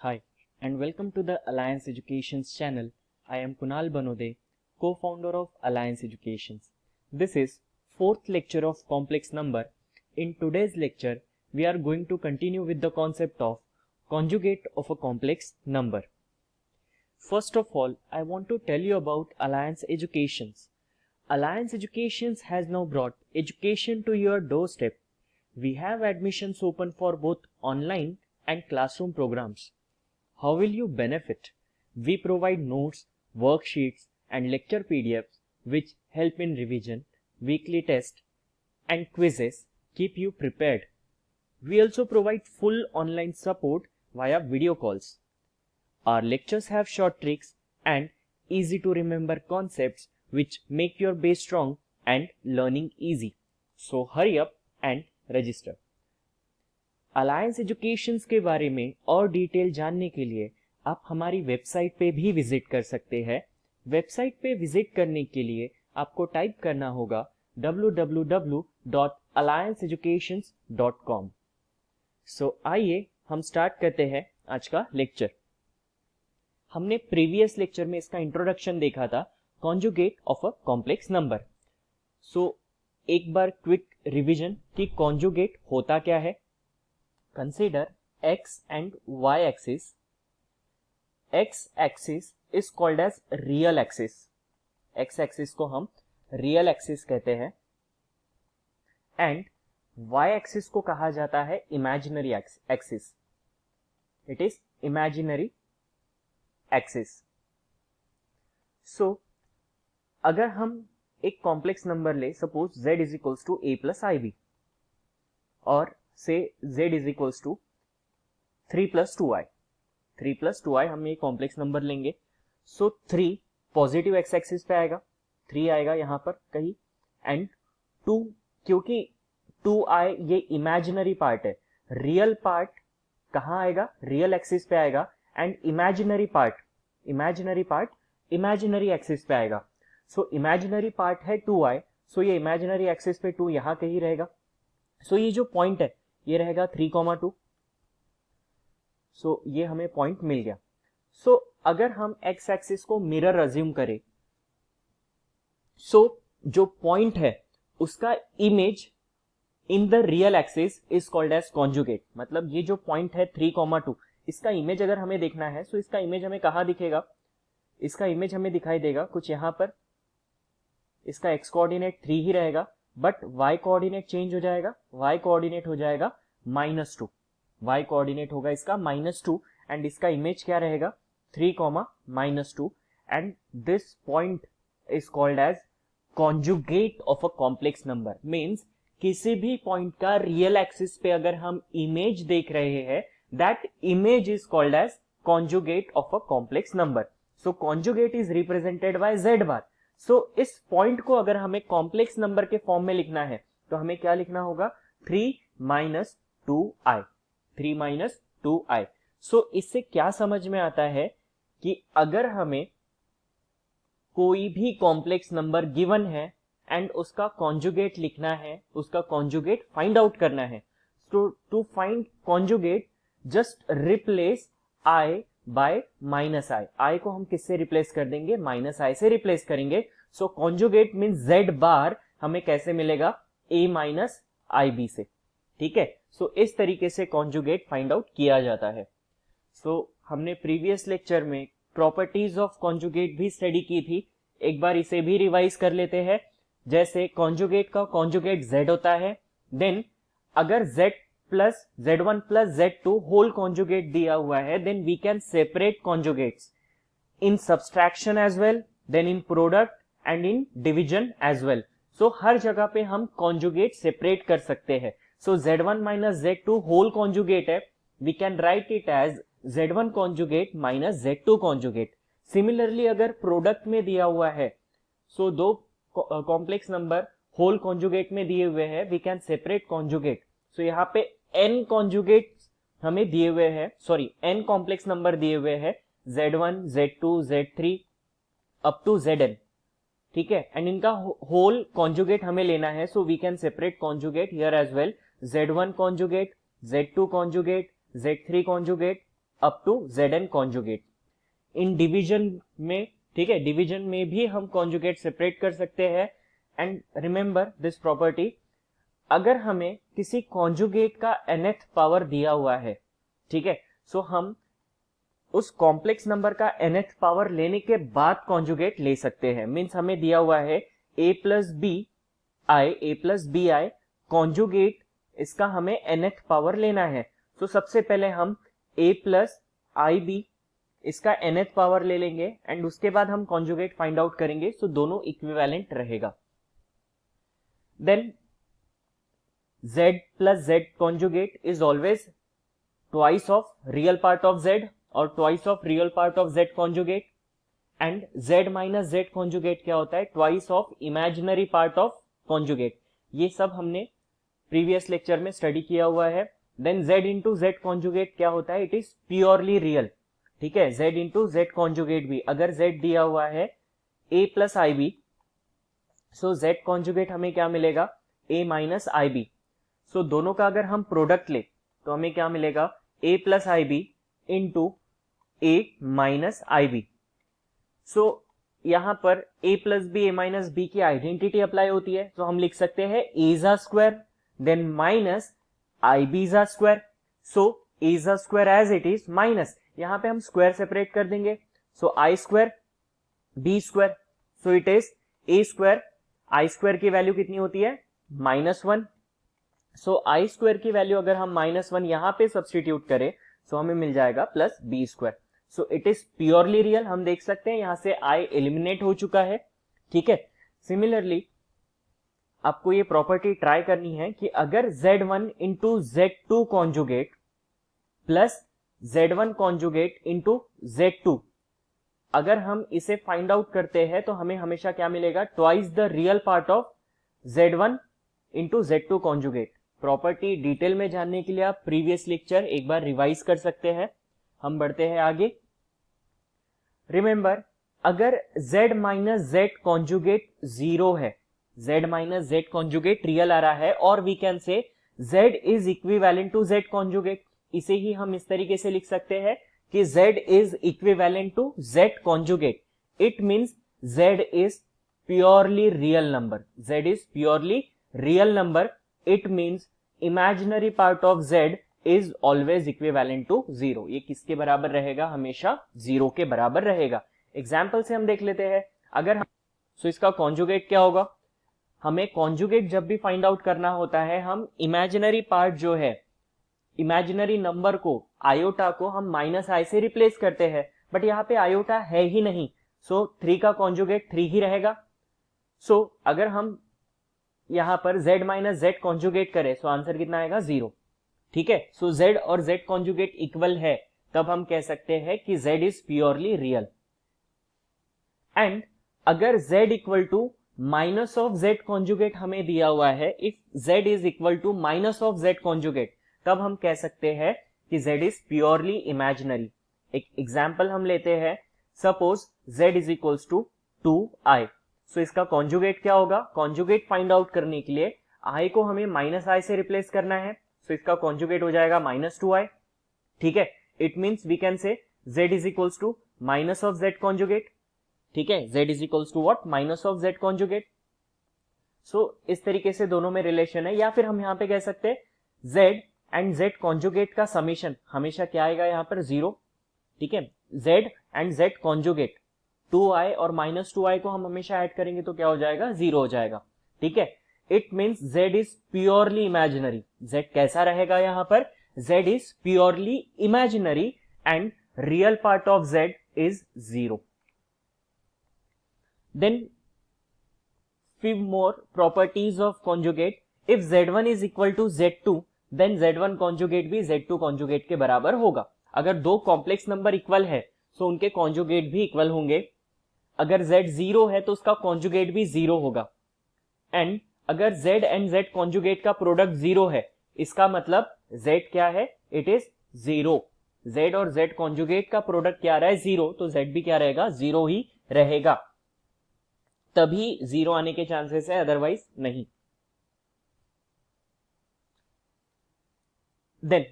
Hi, and welcome to the Alliance Educations channel. I am Kunal Banode, co-founder of Alliance Educations. This is fourth lecture of complex number. In today's lecture, we are going to continue with the concept of conjugate of a complex number. First of all, I want to tell you about Alliance Educations. Alliance Educations has now brought education to your doorstep. We have admissions open for both online and classroom programs. How will you benefit? We provide notes, worksheets, and lecture PDFs which help in revision, weekly tests, and quizzes keep you prepared. We also provide full online support via video calls. Our lectures have short tricks and easy to remember concepts which make your base strong and learning easy. So hurry up and register. Alliance educations के बारे में और detail जानने के लिए आप हमारी website पे भी विजिट कर सकते हैं। वेबसाइट पे विजिट करने के लिए आपको टाइप करना होगा www.allianceeducations.com। सो आइए हम स्टार्ट करते हैं आज का लेक्चर। हमने प्रीवियस लेक्चर में इसका इंट्रोडक्शन देखा था, conjugate of a complex number. So एक बार क्विक रिवीजन कि कॉन्जुगेट होता क्या है। Consider x and y axis. X axis is called as real axis. X axis को हम real axis कहते हैं and y axis को कहा जाता है imaginary axis. It is imaginary axis. So अगर हम एक कॉम्प्लेक्स नंबर ले, suppose z is equals to a plus ib और से z is equals to 3 plus 2i। 3 plus 2i हम ये कॉम्प्लेक्स नंबर लेंगे। सो 3 पॉजिटिव एक्स एक्सिस पे आएगा, 3 आएगा यहाँ पर कहीं, एंड 2 क्योंकि 2i ये इमेजिनरी पार्ट है, रियल पार्ट कहाँ आएगा, रियल एक्सिस पे आएगा, and imaginary part imaginary axis पे आएगा। सो इमेजिनरी पार्ट है 2i, सो ये इमेजिनरी एक्सिस पे 2 यहाँ कहीं रहेगा। सो ये जो पॉइंट है ये रहेगा 3,2। सो ये हमें पॉइंट मिल गया। सो अगर हम एक्स एक्सिस को मिरर अज्यूम करें, सो जो पॉइंट है उसका image in the real axis is called as conjugate. मतलब ये जो पॉइंट है 3,2, इसका इमेज अगर हमें देखना है, सो इसका इमेज हमें कहाँ दिखेगा, इसका इमेज हमें दिखाई देगा कुछ यहाँ पर। इसका एक्स कोऑर्डिनेट 3 ही रहेगा, बट y कोऑर्डिनेट चेंज हो जाएगा, y कोऑर्डिनेट हो जाएगा -2, y कोऑर्डिनेट होगा इसका -2 एंड इसका इमेज क्या रहेगा 3,-2 and this point is called as conjugate of a complex number. Means किसी भी पॉइंट का रियल एक्सिस पे अगर हम इमेज देख रहे हैं, that image is called as conjugate of a complex number. So conjugate is represented by z bar. So इस पॉइंट को अगर हमें कॉम्प्लेक्स नंबर के फॉर्म में लिखना है तो हमें क्या लिखना होगा, 3 - 2i। सो इससे क्या समझ में आता है कि अगर हमें कोई भी कॉम्प्लेक्स नंबर गिवन है एंड उसका कॉन्जुगेट लिखना है, उसका कॉन्जुगेट फाइंड आउट करना है, तो to find conjugate just replace i by -i। i को हम किससे रिप्लेस कर देंगे, -i से रिप्लेस करेंगे। सो कॉन्जुगेट मीन z बार हमें कैसे मिलेगा, a - ib से। ठीक है, सो इस तरीके से कॉन्जुगेट फाइंड आउट किया जाता है। सो हमने प्रीवियस लेक्चर में प्रॉपर्टीज ऑफ कॉन्जुगेट भी स्टडी की थी, एक बार इसे भी रिवाइज कर लेते हैं। जैसे कॉन्जुगेट का कॉन्जुगेट z होता है, देन अगर z plus z1 plus z2 whole conjugate दिया हुआ है, then we can separate conjugates in subtraction as well, then in product and in division as well. So हर जगह पे हम कॉन्जुगेट सेपरेट कर सकते हैं। So z1 minus z2 whole conjugate है, we can write it as z1 conjugate minus z2 conjugate. Similarly अगर product में दिया हुआ है, सो दो कॉम्प्लेक्स नंबर होल कॉन्जुगेट में दिए हुए हैं, वी कैन सेपरेट कॉन्जुगेट। सो यहाँ पे n कॉन्जुगेट हमें दिए हुए हैं, सॉरी n कॉम्प्लेक्स नंबर दिए हुए हैं, z1 z2 z3 up to zn। ठीक है, एंड इनका होल कॉन्जुगेट हमें लेना है, so we can separate conjugate here as well, z1 conjugate, z2 conjugate, z3 conjugate up to Zn conjugate. इन डिवीजन में, ठीक है, डिवीजन में भी हम कॉन्जुगेट सेपरेट कर सकते हैं। एंड रिमेंबर दिस प्रॉपर्टी, अगर हमें किसी कॉन्जुगेट का nth पावर दिया हुआ है, ठीक है, सो हम उस कॉम्प्लेक्स नंबर का nth पावर लेने के बाद कॉन्जुगेट ले सकते हैं। मींस हमें दिया हुआ है a plus B I, conjugate इसका हमें nth पावर लेना है। तो सबसे पहले हम a प्लस आई बी इसका nth पावर ले लेंगे एंड उसके बाद हम कॉन्जुगेट फाइंड आउट करेंगे। सो दोनों इक्विवेलेंट रहेगा। Then z plus z conjugate is always twice of real part of z और twice of real part of z conjugate. And z minus z conjugate क्या होता है? Twice of imaginary part of conjugate. ये सब हमने previous lecture में study किया हुआ है। Then z into z conjugate क्या होता है? इट इज प्योरली रियल, ठीक है। z इंटू z कॉन्जुगेट भी, अगर z दिया हुआ है a plus i b, so z conjugate हमें क्या मिलेगा? a minus i b. So दोनों का अगर हम प्रोडक्ट ले तो हमें क्या मिलेगा? a plus i b into a minus i b. So यहां पर a plus b, a minus b की आइडेंटिटी अप्लाई होती है। तो हम लिख सकते हैं a जा square then minus i b जा स्क्वायर। सो a जा square as it is minus, यहां पे हम स्क्वायर सेपरेट कर देंगे। So i square b square, so it is a square. I square की वैल्यू कितनी होती है? -1। सो आई स्क्वायर की वैल्यू अगर हम -1 यहां पे सब्सटीट्यूट करें तो हमें मिल जाएगा plus B square. So it is purely real. हम देख सकते हैं यहां से आई एलिमिनेट हो चुका है, ठीक है। सिमिलरली आपको ये प्रॉपर्टी ट्राई करनी है कि अगर Z1 into Z2 conjugate plus Z1 conjugate into Z2, अगर हम इसे फाइंड आउट करते हैं तो हमें हमेशा क्या मिलेगा? Twice the real part of Z1 into Z2 conjugate. Property detail में जानने के लिए आप प्रीवियस लेक्चर एक बार रिवाइज कर सकते हैं। हम बढ़ते हैं आगे। रिमेंबर, अगर Z माइनस Z कॉन्जुगेट 0 है, Z minus Z conjugate real आ रहा है, और we can say Z is equivalent to Z conjugate. इसे ही हम इस तरीके से लिख सकते हैं कि Z is equivalent to Z conjugate. It means Z is purely real number. Z is purely real number. It means imaginary part of Z is always equivalent to 0। ये किसके बराबर रहेगा? हमेशा 0 के बराबर रहेगा। एग्जाम्पल से हम देख लेते हैं। अगर हम सो इसका कॉन्जुगेट क्या होगा? हमें कॉन्जुगेट जब भी फाइंड आउट करना होता है, हम इमेजिनरी पार्ट जो है, इमेजिनरी नंबर को, आयोटा को हम माइनस आई से रिप्लेस करते हैं, बट यहाँ पे आयोटा है ही नहीं। सो 3 का कॉन्जुगेट 3 ही रहेगा। सो अगर हम यहां पर Z माइनस Z कॉन्जुगेट करें सो आंसर कितना आएगा? 0, ठीक है। सो Z और Z कॉन्जुगेट इक्वल है, तब हम कह सकते हैं कि Z is purely real. And अगर Z equal to minus of Z conjugate हमें दिया हुआ है, if Z is equal to minus of Z conjugate, तब हम कह सकते हैं कि Z इज प्योरली इमेजिनरी। एक एग्जाम्पल हम लेते हैं। Suppose Z is equals to 2i। So इसका कॉन्जुगेट क्या होगा? कॉन्जुगेट फाइंड आउट करने के लिए i को हमें माइनस आई से रिप्लेस करना है। सो इसका कॉन्जुगेट हो जाएगा -2i, ठीक है। It means we can say Z is equals to minus of Z conjugate, ठीक है। Z is equals to what? Minus of Z conjugate. So इस तरीके से दोनों में रिलेशन है। या फिर हम यहां पे कह सकते हैं Z एंड Z कॉन्जुगेट का समीशन हमेशा क्या आएगा? यहां पर 0, ठीक है। Z and Z conjugate 2i और -2i को हम हमेशा ऐड करेंगे तो क्या हो जाएगा? 0 हो जाएगा, ठीक है। It means Z is purely imaginary. Z कैसा रहेगा यहां पर? Z is purely imaginary and real part of Z is 0। Then few more properties of conjugate. If Z1 is equal to Z2, then Z1 conjugate भी Z2 conjugate के बराबर होगा। अगर दो कॉम्प्लेक्स नंबर इक्वल है तो उनके कॉन्जुगेट भी इक्वल होंगे। अगर Z 0 है तो उसका कॉन्जुगेट भी 0 होगा। एंड अगर Z एंड Z कॉन्जुगेट का प्रोडक्ट 0 है, इसका मतलब Z क्या है? It is 0। Z और Z कॉन्जुगेट का प्रोडक्ट क्या आ रहा है? 0, तो Z भी क्या रहेगा? 0 ही रहेगा। तभी 0 आने के चांसेस है, अदरवाइज नहीं। देन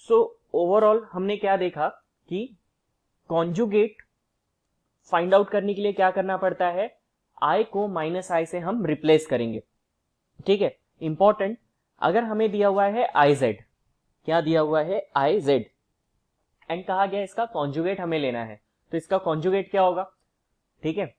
सो ओवरऑल हमने क्या देखा कि कॉन्जुगेट फाइंड आउट करने के लिए क्या करना पड़ता है, i को माइनस आई से हम रिप्लेस करेंगे। ठीक है, इंपॉर्टेंट, अगर हमें दिया हुआ है iz, क्या दिया हुआ है iz, एंड कहा गया इसका कॉन्जुगेट हमें लेना है, तो इसका कॉन्जुगेट क्या होगा। ठीक है,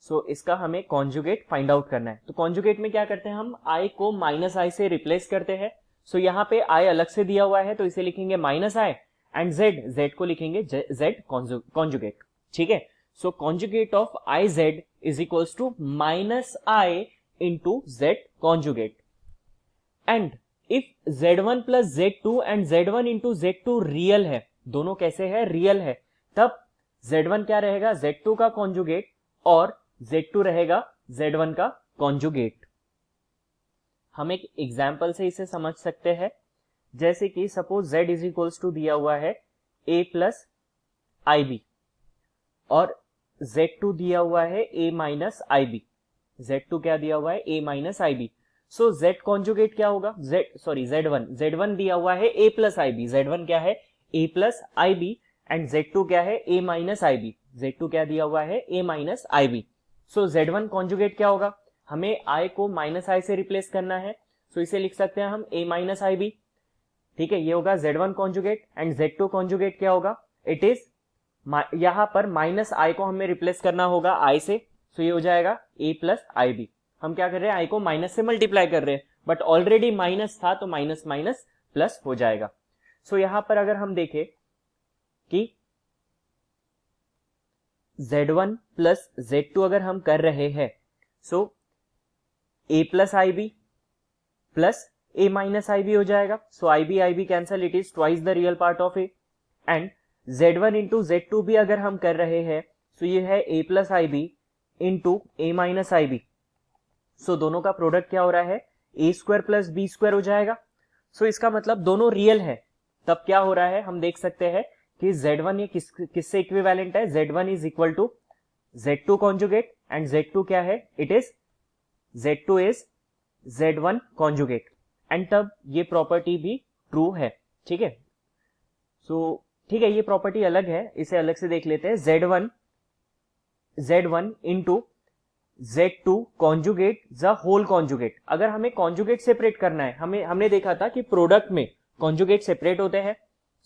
सो इसका हमें कॉन्जुगेट फाइंड आउट करना है। तो कॉन्जुगेट में क्या करते हैं, हम i को माइनस आई से रिप्लेस करते हैं। सो यहाँ पे i अलग से दिया हुआ है तो इसे लिखेंगे माइनस आई, एंड z को लिखेंगे z कॉन्जुगेट। ठीक है, so conjugate of iz is equals to minus i into z conjugate. And if z1 plus z2 and z1 into z2 real है, दोनों कैसे है, रियल है, तब z1 क्या रहेगा, z2 का कॉन्जुगेट, और z2 रहेगा z1 का कॉन्जुगेट। हम एक एग्जाम्पल से इसे समझ सकते हैं, जैसे कि suppose z is equals to दिया हुआ है a प्लस IB और z2 दिया हुआ है a माइनस IB। z2 क्या दिया हुआ है, a minus IB। So z conjugate क्या होगा, z1 दिया हुआ है a प्लस IB, z1 क्या है a plus IB, and z2 क्या है a माइनस IB, z2 क्या दिया हुआ है a minus IB। So z1 conjugate क्या होगा, हमें i को माइनस i से रिप्लेस करना है, सो इसे लिख सकते हैं हम a माइनस IB। ठीक है, ये होगा z1 conjugate, and z2 conjugate क्या होगा, इट इज, यहां पर माइनस i को हमें रिप्लेस करना होगा i से, सो ये हो जाएगा a प्लस IB। हम क्या कर रहे हैं, i को माइनस से मल्टीप्लाई कर रहे हैं, बट ऑलरेडी माइनस था तो माइनस माइनस प्लस हो जाएगा। सो यहां पर अगर हम देखें कि z1 प्लस z2 अगर हम कर रहे हैं, सो a plus IB plus a minus IB हो जाएगा। सो IB cancel, it is twice the real part of a, and z1 into z2 भी अगर हम कर रहे हैं, सो ये है a plus IB into a minus IB। सो दोनों का प्रोडक्ट क्या हो रहा है, a square plus b square हो जाएगा। सो इसका मतलब दोनों रियल है, तब क्या हो रहा है, हम देख सकते हैं कि z1 ये किससे इक्विवेलेंट है, z1 is equal to z2 conjugate, and z2 क्या है, it is z2 is z1 conjugate, and तब ये प्रॉपर्टी भी ट्रू है। ठीक है, सो ठीक है, ये प्रॉपर्टी अलग है, इसे अलग से देख लेते हैं। z1 into z2 conjugate the whole conjugate. अगर हमें कॉन्जुगेट सेपरेट करना है, हमने देखा था कि प्रोडक्ट में कॉन्जुगेट सेपरेट होते हैं,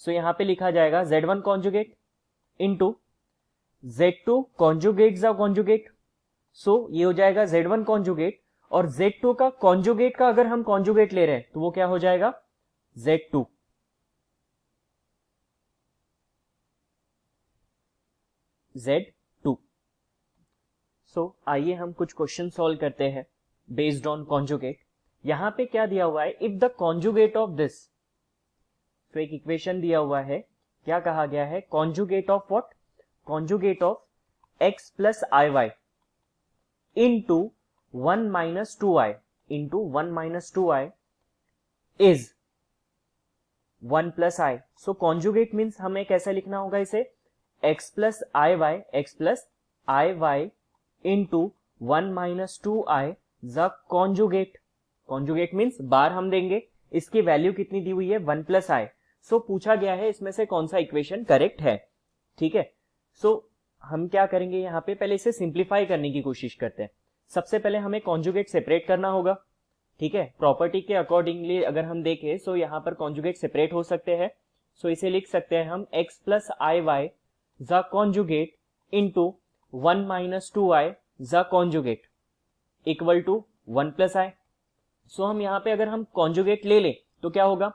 सो यहां पे लिखा जाएगा z1 conjugate into z2 conjugate the conjugate. So ये हो जाएगा z1 कॉन्जुगेट, और z2 का कॉन्जुगेट का अगर हम कॉन्जुगेट ले रहे हैं तो वो क्या हो जाएगा, z2। सो आइए हम कुछ क्वेश्चन सॉल्व करते हैं बेस्ड ऑन कॉन्जुगेट। यहां पे क्या दिया हुआ है, if the conjugate of this, तो एक इक्वेशन दिया हुआ है, क्या कहा गया है, conjugate of what, conjugate of x plus IY into 1 minus 2i into 1 minus 2i is 1 plus i। So conjugate means हमें कैसे लिखना होगा इसे, x plus IY into 1 minus 2i the conjugate. Conjugate means बार हम देंगे, इसकी वैल्यू कितनी दी हुई है, 1 प्लस आई। सो पूछा गया है इसमें से कौन सा इक्वेशन करेक्ट है। ठीक है, सो हम क्या करेंगे, यहाँ पे पहले इसे सिंप्लीफाई करने की कोशिश करते हैं। सबसे पहले हमें कॉन्जुगेट सेपरेट करना होगा। ठीक है, प्रॉपर्टी के अकॉर्डिंगली अगर हम देखें, सो यहाँ पर कॉन्जुगेट सेपरेट हो सकते हैं। सो इसे लिख सकते हैं हम x plus IY the conjugate into 1 minus 2i the conjugate equal to 1 plus i. So हम यहाँ पे अगर हम कॉन्जुगेट ले लें तो क्या होगा,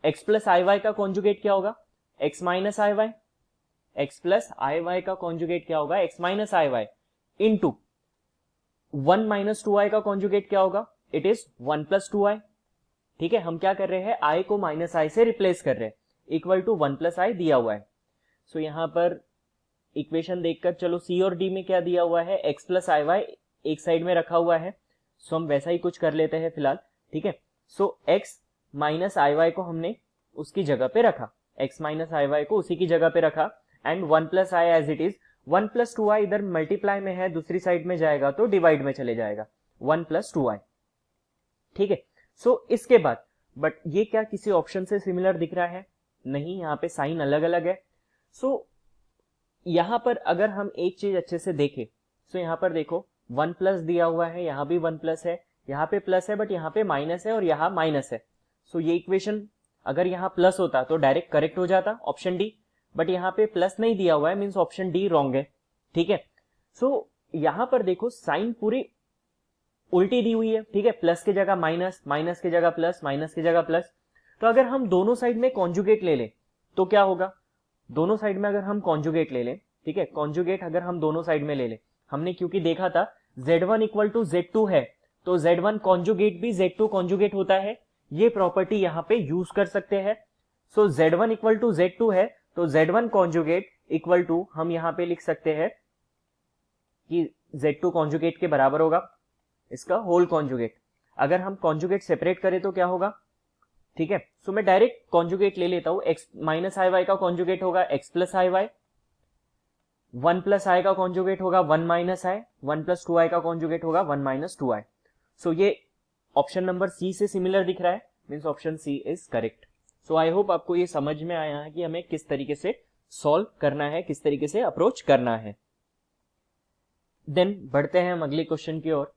x प्लस IY का कॉन्जुगेट क्या होगा, x minus IY, x plus IY का कॉन्जुगेट क्या होगा, x minus IY into 1 minus 2i का कॉन्जुगेट क्या होगा, इट इज 1 प्लस 2i। ठीक है, हम क्या कर रहे हैं, i को माइनस i से रिप्लेस कर रहे हैं, इक्वल टू 1 प्लस i दिया हुआ है। सो यहाँ पर इक्वेशन देखकर चलो c और d में क्या दिया हुआ है, x प्लस IY एक साइड में रखा हुआ है, सो हम वैसा ही कुछ कर लेते हैं फिलहाल। ठीक है, सो x माइनस IY को हमने उसकी जगह पे रखा, x माइनस IY को उसी की जगह पे रखा, and 1 plus i as it is. 1 plus 2i इधर मल्टीप्लाई में है, दूसरी साइड में जाएगा तो डिवाइड में चले जाएगा, 1 प्लस 2i। ठीक है, सो इसके बाद, बट ये क्या किसी ऑप्शन से सिमिलर दिख रहा है, नहीं, यहाँ पे साइन अलग अलग है। सो यहां पर अगर हम एक चीज अच्छे से देखें, सो यहां पर देखो 1 प्लस दिया हुआ है, यहां भी 1 प्लस है, यहाँ पे प्लस है बट यहाँ पे माइनस है और यहाँ माइनस है। सो ये इक्वेशन अगर यहाँ प्लस होता तो डायरेक्ट करेक्ट हो जाता, ऑप्शन डी, बट यहाँ पे प्लस नहीं दिया हुआ है, मीन्स ऑप्शन डी रॉन्ग है। ठीक है, सो यहां पर देखो साइन पूरी उल्टी दी हुई है। ठीक है, प्लस की जगह माइनस, माइनस की जगह प्लस, माइनस की जगह प्लस। तो अगर हम दोनों साइड में कॉन्जुगेट ले लें तो क्या होगा, दोनों साइड में अगर हम कॉन्जुगेट ले लें, ठीक है, कॉन्जुगेट अगर हम दोनों साइड में ले लें, हमने क्योंकि देखा था Z1 इक्वल टू Z2 है, तो Z1 कॉन्जुगेट भी Z2 कॉन्जुगेट होता है, ये प्रॉपर्टी यहां पे यूज कर सकते हैं। So Z1 equal to Z2 है, तो Z1 कॉन्जुगेट इक्वल टू हम यहां पे लिख सकते हैं कि Z2 कॉन्जुगेट के बराबर होगा इसका होल कॉन्जुगेट। अगर हम कॉन्जुगेट सेपरेट करें तो क्या होगा, ठीक है, सो मैं डायरेक्ट कॉन्जुगेट ले लेता हूं, x माइनस आई वाई का कॉन्जुगेट होगा x plus i Y, 1 plus आई का कॉन्जुगेट होगा 1 माइनस आई, 1 प्लस 2i का कॉन्जुगेट होगा 1 माइनस 2i। सो ये ऑप्शन नंबर सी से सिमिलर दिख रहा है, means option C is correct. So I hope आपको ये समझ में आया है कि हमें किस तरीके से सॉल्व करना है, किस तरीके से अप्रोच करना है। देन बढ़ते हैं हम अगले क्वेश्चन की ओर।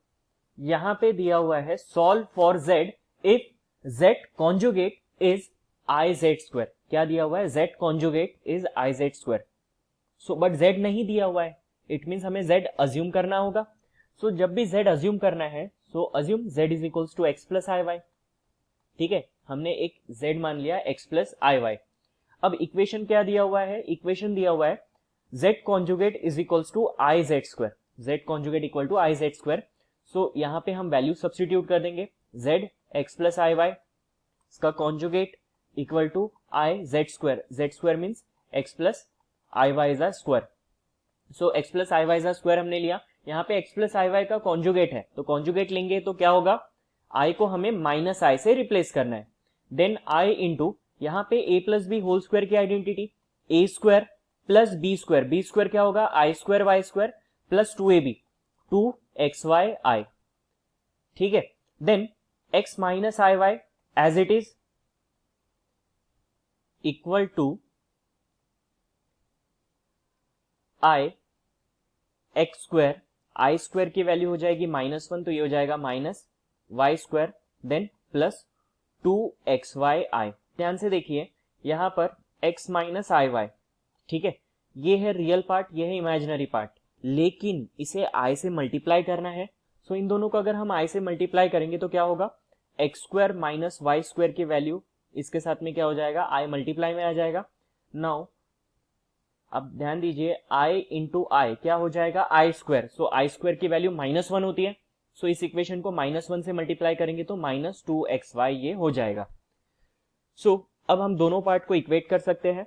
यहां पे दिया हुआ है solve for z if z conjugate is i z square. क्या दिया हुआ है, z conjugate is i z square. So but z नहीं दिया हुआ है, इट मींस हमें z अज्यूम करना होगा। सो जब भी z अज्यूम करना है, so assume z is equals to x plus i y. ठीक है, हमने एक z मान लिया x प्लस आई वाई। अब इक्वेशन क्या दिया हुआ है, इक्वेशन दिया हुआ है z conjugate is equals to i z square, z conjugate equal to i z square. So यहां पे हम वैल्यू सब्स्टिट्यूट कर देंगे, z x plus i y, इसका conjugate equal to i z square, z square means x plus i y is a square. So x plus i y is a square हमने लिया, यहाँ पे x plus i y का conjugate है, तो conjugate लेंगे तो क्या होगा, i को हमें माइनस आई से रिप्लेस करना है। देन i इंटू यहाँ पे a plus b whole square की identity, a square plus B square, b square क्या होगा i square y square plus 2ab, 2xyi। ठीक है, then x minus i y as it is equal to i x square, i square की value हो जाएगी -1, तो ये हो जाएगा minus y square, then plus 2xyi। ध्यान से देखिए यहां पर x माइनस आई वाई, ठीक है, ये है रियल पार्ट, ये है इमेजिनरी पार्ट, लेकिन इसे i से मल्टीप्लाई करना है। सो इन दोनों को अगर हम i से मल्टीप्लाई करेंगे तो क्या होगा, x square minus y square की वैल्यू इसके साथ में क्या हो जाएगा, i मल्टीप्लाई में आ जाएगा। नाउ अब ध्यान दीजिए i इंटू आई क्या हो जाएगा, आई स्क्वायर। सो आई स्क्वायर की वैल्यू -1 होती है, सो इस इक्वेशन को -1 से मल्टीप्लाई करेंगे तो -2xy ये हो जाएगा। सो अब हम दोनों पार्ट को इक्वेट कर सकते हैं।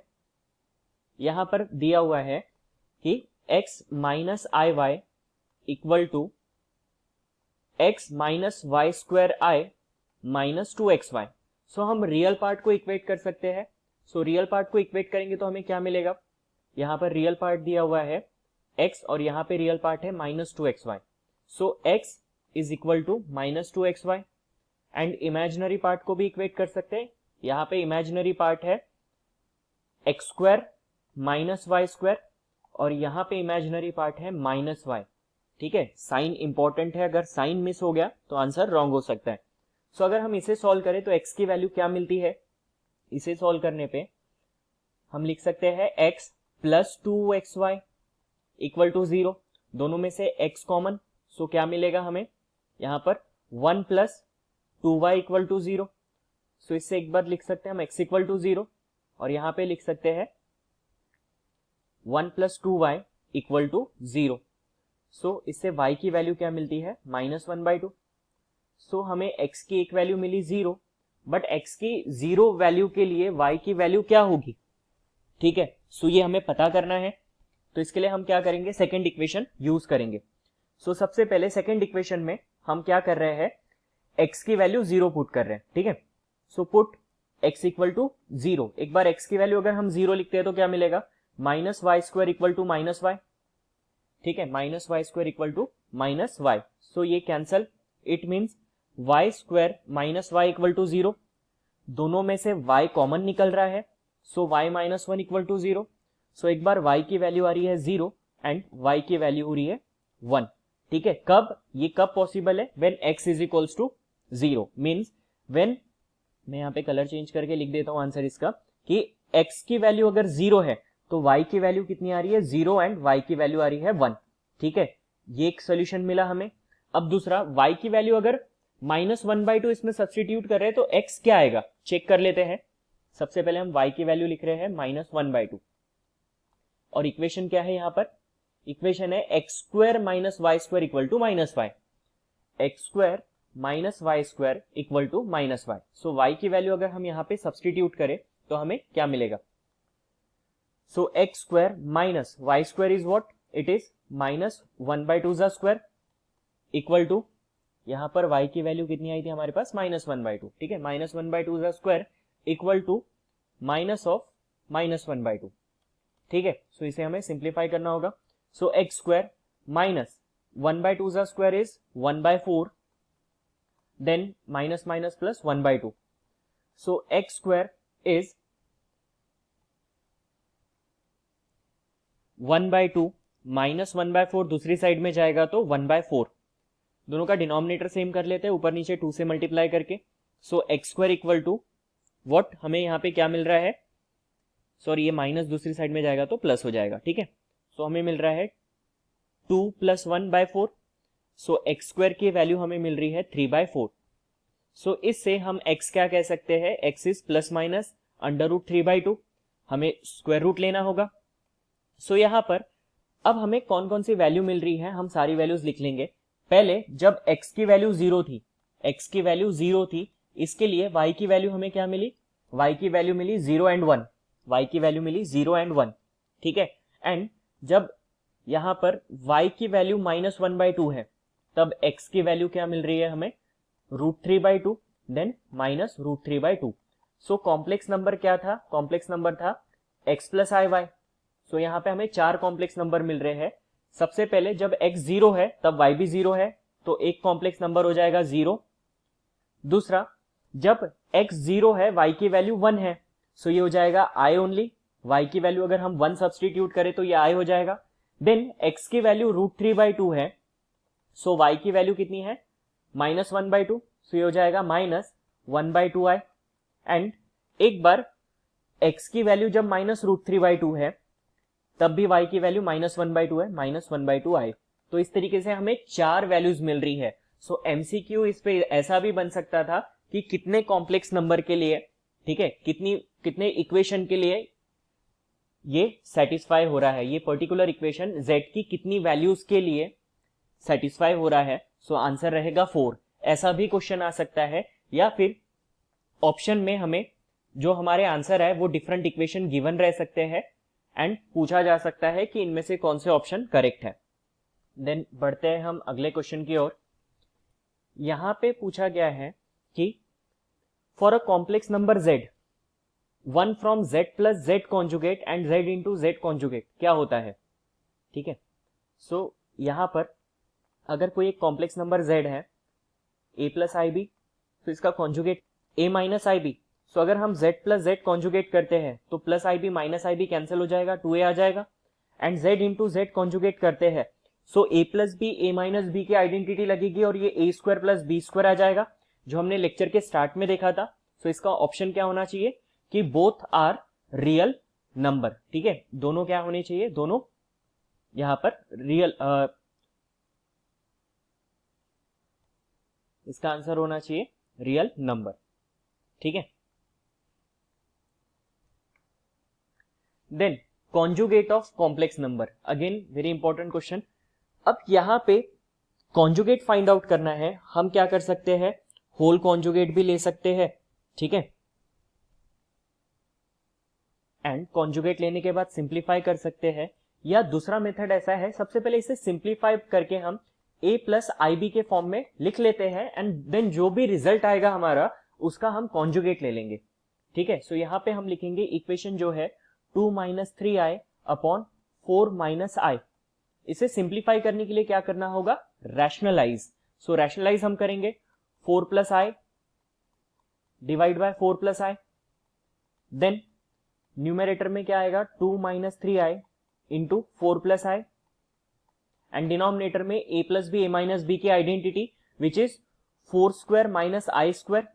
यहां पर दिया हुआ है कि x minus i y equal to x minus y square i minus 2xy। So हम रियल पार्ट को इक्वेट कर सकते हैं। सो रियल पार्ट को इक्वेट करेंगे तो हमें क्या मिलेगा, यहां पर रियल पार्ट दिया हुआ है x और यहां पे रियल पार्ट है -2xy। So x is equal to -2xy and imaginary part को भी इक्वेट कर सकते हैं। यहां पे इमेजिनरी पार्ट है x square minus y square और यहां पे इमेजिनरी पार्ट है -y। ठीक है, साइन इंपॉर्टेंट है, अगर साइन मिस हो गया तो आंसर रॉन्ग हो सकता है। सो अगर हम इसे सॉल्व करें तो x की वैल्यू क्या मिलती है, इसे सॉल्व करने पे हम लिख सकते हैं x plus 2xy equal to 0, दोनों में से x कॉमन, सो क्या मिलेगा हमें यहां पर 1 प्लस 2y इक्वल टू 0। सो इससे एक बार लिख सकते हैं हम x इक्वल टू 0 और यहां पे लिख सकते हैं 1 प्लस 2y इक्वल टू 0। सो इससे y की वैल्यू क्या मिलती है, -1/2। सो हमें x की एक वैल्यू मिली 0, बट x की 0 वैल्यू के लिए y की वैल्यू क्या होगी। ठीक है, सो ये हमें पता करना है, तो इसके लिए हम क्या करेंगे, सेकंड इक्वेशन यूज करेंगे। सो सबसे पहले सेकंड इक्वेशन में हम क्या कर रहे हैं, x की वैल्यू 0 पुट कर रहे हैं। ठीक है, so put x equal to 0। एक बार x की वैल्यू अगर हम 0 लिखते हैं तो क्या मिलेगा, -y square equal to -y। ठीक है, -y square equal to -y। So ये cancel, it means y square minus y equal to 0, दोनों में से y कॉमन निकल रहा है, so y -1 equal to 0। So एक बार y की वैल्यू आ रही है 0 एंड y की वैल्यू हो रही है 1, ठीक है। ये कब पॉसिबल है? When x is equals to 0, means when, मैं यहाँ पे कलर चेंज करके लिख देता हूँ आंसर इसका, कि x की वैल्यू अगर 0 है तो y की वैल्यू कितनी आ रही है? 0 एंड y की वैल्यू आ रही है 1, ठीक है। ये एक सोल्यूशन मिला हमें। अब दूसरा, y की वैल्यू अगर -1/2 इसमें सब्सटीट्यूट कर रहे हैं तो x क्या आएगा चेक कर लेते हैं। सबसे पहले हम y की वैल्यू लिख रहे हैं -1/2, और इक्वेशन क्या है यहाँ पर? इक्वेशन है x² - y² equal to -y, x² - y² equal to -y। So y की वैल्यू अगर हम यहाँ पे सब्सटीट्यूट करें तो हमें क्या मिलेगा? So x² - y² is what? It is -1/2 equal to, यहां पर y की वैल्यू कितनी आई थी हमारे पास? -1/2, ठीक है। -1/2 इक्वल टू माइनस ऑफ -1/2, ठीक है। सो इसे हमें सिंप्लीफाई करना होगा। So x² minus 1/2 is 1/4, then minus minus plus 1/2, so x² is 1/2 minus 1/4, दूसरी साइड में जाएगा तो 1/4, दोनों का डिनोमिनेटर सेम कर लेते हैं, ऊपर नीचे 2 से मल्टीप्लाई करके। सो x² इक्वल टू व्हाट? हमें यहाँ पे क्या मिल रहा है? सॉरी, ये माइनस दूसरी साइड में जाएगा तो प्लस हो जाएगा, ठीक है। सो हमें मिल रहा है 2 + 1/4, सो x² की वैल्यू हमें मिल रही है 3/4। सो इससे हम x क्या कह सकते हैं? x इज प्लस माइनस √3/2, हमें स्क्वायर रूट लेना होगा। सो यहां पर अब हमें कौन कौन सी वैल्यू मिल रही है, हम सारी वैल्यूज लिख लेंगे। पहले जब x की वैल्यू 0 थी, x की वैल्यू 0 थी, इसके लिए y की वैल्यू हमें क्या मिली? y की वैल्यू मिली 0 एंड 1, y की वैल्यू मिली 0 एंड 1, ठीक है। एंड जब यहां पर y की वैल्यू -1/2 है, तब x की वैल्यू क्या मिल रही है हमें? √3/2, देन -√3/2। सो कॉम्प्लेक्स नंबर क्या था? कॉम्प्लेक्स नंबर था x + iy। सो यहां पे हमें 4 कॉम्प्लेक्स नंबर मिल रहे हैं। सबसे पहले जब x 0 है तब y भी 0 है, तो एक कॉम्प्लेक्स नंबर हो जाएगा 0। दूसरा, जब x 0 है, y की वैल्यू 1 है, सो ये हो जाएगा i ओनली, y की वैल्यू अगर हम 1 सब्सटीट्यूट करें तो ये i हो जाएगा। देन x की वैल्यू √3/2 है, सो y की वैल्यू कितनी है? -1/2, सो ये हो जाएगा -1/2i। एंड एक बार x की वैल्यू जब -√3/2 है, तब भी y की वैल्यू -1/2 है, -1/2i। तो इस तरीके से हमें 4 वैल्यूज मिल रही है। सो MCQ इस पे ऐसा भी बन सकता था कि कितने कॉम्प्लेक्स नंबर के लिए, ठीक है, कितने इक्वेशन के लिए ये सेटिस्फाई हो रहा है, ये पर्टिकुलर इक्वेशन z की कितनी वैल्यूज के लिए सेटिस्फाई हो रहा है। सो आंसर रहेगा 4। ऐसा भी क्वेश्चन आ सकता है, या फिर ऑप्शन में हमें जो हमारे आंसर है वो डिफरेंट इक्वेशन गिवन रह सकते हैं एंड पूछा जा सकता है कि इनमें से कौन से ऑप्शन करेक्ट है। देन बढ़ते हैं हम अगले क्वेश्चन की ओर। यहां पे पूछा गया है कि for a complex number z, 1 from z + z conjugate and z into z conjugate क्या होता है, ठीक है। सो यहां पर अगर कोई एक कॉम्प्लेक्स नंबर z है, a + ib, तो इसका कॉन्जुगेट a - ib। सो अगर हम z + z कॉन्जुगेट करते हैं तो प्लस ib - ib कैंसिल हो जाएगा, 2a आ जाएगा। And z into z conjugate करते हैं, सो a + b a - b की आइडेंटिटी लगेगी और ये a² + b² आ जाएगा, जो हमने लेक्चर के स्टार्ट में देखा था। सो इसका ऑप्शन क्या होना चाहिए कि बोथ आर रियल नंबर, ठीक है, दोनों क्या होने चाहिए? दोनों यहां पर रियल, इसका आंसर होना चाहिए रियल नंबर, ठीक है। Then conjugate of complex number, again very important question. अब यहां पे कॉन्जुगेट फाइंड आउट करना है, हम क्या कर सकते हैं? होल कॉन्जुगेट भी ले सकते हैं, ठीक है। एंड कॉन्जुगेट लेने के बाद सिंप्लीफाई कर सकते हैं, या दूसरा मेथड ऐसा है, सबसे पहले इसे सिंप्लीफाई करके हम a + ib के फॉर्म में लिख लेते हैं एंड देन जो भी रिजल्ट आएगा हमारा उसका हम कॉन्जुगेट ले लेंगे, ठीक है। सो यहां पे हम लिखेंगे इक्वेशन जो है 2 - 3i अपॉन 4 - i। इसे सिंप्लीफाई करने के लिए क्या करना होगा? रैशनलाइज। सो रैशनलाइज हम करेंगे 4 + i divide by 4 + i, then numerator में क्या आएगा 2 minus 3i into 4 plus i, and denominator में a plus b, a minus b की identity which is 4 square minus i square.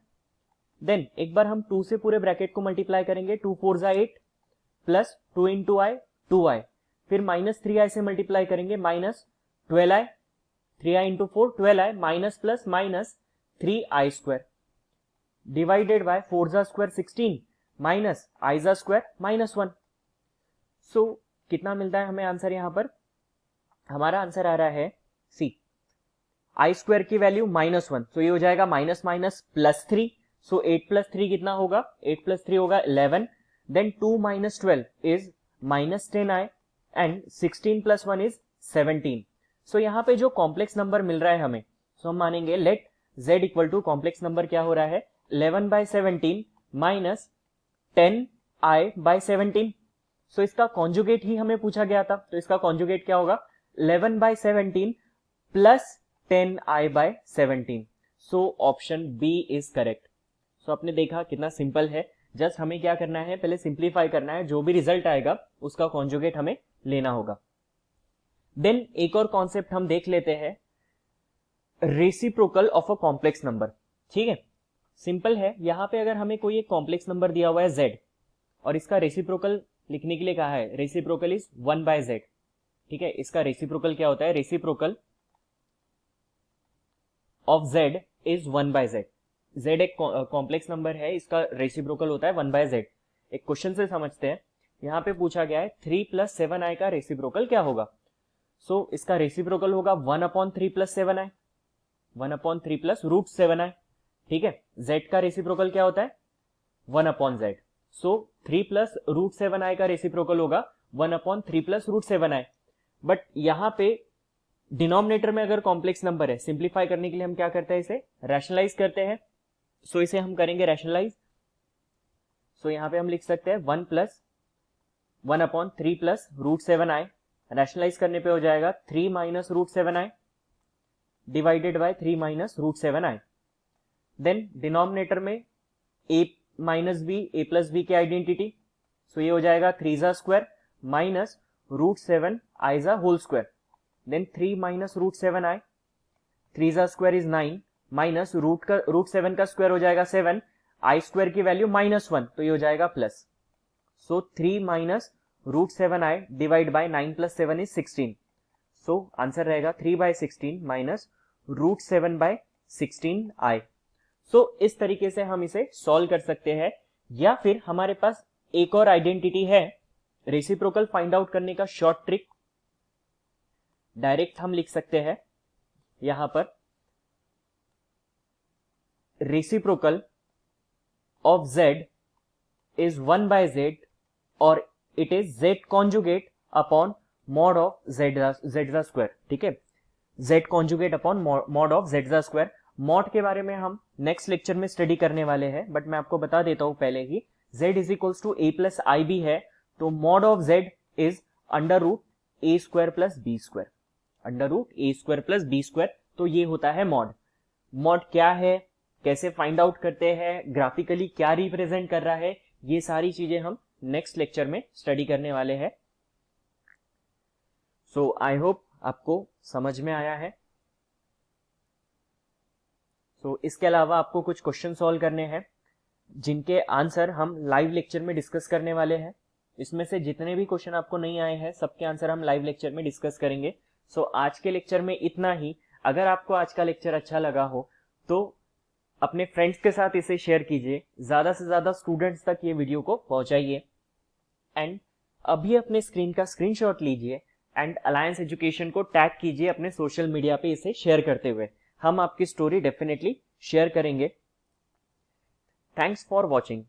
Then एक बार हम 2 से पूरे ब्रैकेट को मल्टीप्लाई करेंगे, 2 4 जा 8 प्लस 2 इंटू आई 2i, फिर माइनस 3i से मल्टीप्लाई करेंगे, minus 12i, 3i into 4 12i, minus plus minus 3i square, divided by 4 जा स्क्वायर 16 माइनस आई जा स्क्वायर माइनस 1। सो कितना मिलता है हमें आंसर? यहां पर हमारा आंसर आ रहा है सी, आई स्क्वायर की वैल्यू -1, तो ये हो जाएगा minus minus plus 3। So 8 plus 3 कितना होगा? 8 प्लस 3 होगा 11, then 2 minus 12 is minus 10i and 16 plus 1 is 17। So यहाँ पे जो कॉम्प्लेक्स नंबर मिल रहा है हमें, सो हम मानेंगे let z equal to complex number क्या हो रहा है 11/17 माइनस 10i बाय 17। सो इसका कॉन्जुगेट ही हमें पूछा गया था, तो इसका कॉन्जुगेट क्या होगा 11/17 plus 10i by 17। So option b is correct. So आपने देखा कितना सिंपल है, जस्ट हमें क्या करना है, पहले सिंप्लीफाई करना है, जो भी रिजल्ट आएगा उसका कॉन्जुगेट हमें लेना होगा। देन एक और कॉन्सेप्ट हम देख लेते हैं, reciprocal of a complex number. ठीक है, सिंपल है। यहां पे अगर हमें कोई एक कॉम्प्लेक्स नंबर दिया हुआ है z और इसका रेसिप्रोकल लिखने के लिए कहा है, रेसिप्रोकल इज 1/z। ठीक है, इसका रेसिप्रोकल क्या होता है? Reciprocal of z is 1/z। z एक कॉम्प्लेक्स नंबर है, इसका रेसिप्रोकल होता है 1/z। एक क्वेश्चन से समझते हैं, यहां पे पूछा गया है 3 प्लस 7i का रेसिप्रोकल क्या होगा। सो इसका रेसिप्रोकल होगा 1/3 plus 7i, 1/3 plus root 7i। ठीक है, z का रेसिप्रोकल क्या होता है 1/z। सो 3 प्लस रूट 7i का रेसिप्रोकल होगा 1/3 प्लस रूट 7i। बट यहां पे डिनोमिनेटर में अगर कॉम्प्लेक्स नंबर है, सिंप्लीफाई करने के लिए हम क्या करते हैं, इसे रैशनलाइज करते हैं। सो इसे हम करेंगे रैशनलाइज। सो यहां पे हम लिख सकते हैं 1/3 प्लस रूट 7i, रैशनलाइज करने पे हो जाएगा 3 minus root 7i divided by 3 minus root 7i। Then denominator में a minus b, a plus b की आइडेंटिटी, सो ये हो जाएगा 3 जा स्क्वायर माइनस रूट 7 आई जा whole square, then 3 minus root 7i, 3 जा स्क्वायर इज 9 माइनस रूट 7 का square हो जाएगा 7, आई स्क्वायर की वैल्यू -1, तो ये हो जाएगा plus. So 3 minus root 7i divide by 9 plus 7 is 16। So answer रहेगा 3/16 माइनस रूट 7/16i। सो इस तरीके से हम इसे सॉल्व कर सकते हैं। या फिर हमारे पास एक और आइडेंटिटी है रेसिप्रोकल फाइंड आउट करने का शॉर्ट ट्रिक, डायरेक्ट हम लिख सकते हैं यहां पर reciprocal of z is 1/z और it is z conjugate upon mod of z square. ठीक है, z conjugate upon mod of z square. Mod के बारे में हम नेक्स्ट लेक्चर में स्टडी करने वाले हैं, बट मैं आपको बता देता हूं पहले ही, z is equals to a plus i b है, तो mod of z is under root a square plus B square, under root a square plus B square. तो ये होता है मॉड। मॉड क्या है, कैसे फाइंड आउट करते हैं, ग्राफिकली क्या रिप्रेजेंट कर रहा है, ये सारी चीजें हम नेक्स्ट लेक्चर में स्टडी करने वाले हैं। सो आई होप आपको समझ में आया है। सो इसके अलावा आपको कुछ क्वेश्चन सॉल्व करने हैं जिनके आंसर हम लाइव लेक्चर में डिस्कस करने वाले हैं। इसमें से जितने भी क्वेश्चन आपको नहीं आए हैं सबके आंसर हम लाइव लेक्चर में डिस्कस करेंगे। सो आज के लेक्चर में इतना ही। अगर आपको आज का लेक्चर अच्छा लगा हो तो अपने फ्रेंड्स के साथ इसे शेयर कीजिए, ज्यादा से ज्यादा स्टूडेंट्स तक ये वीडियो को पहुंचाइए, एंड अभी अपने स्क्रीन का स्क्रीनशॉट लीजिए एंड अलायंस एजुकेशन को टैग कीजिए अपने सोशल मीडिया पे इसे शेयर करते हुए। हम आपकी स्टोरी डेफिनेटली शेयर करेंगे। Thanks for watching.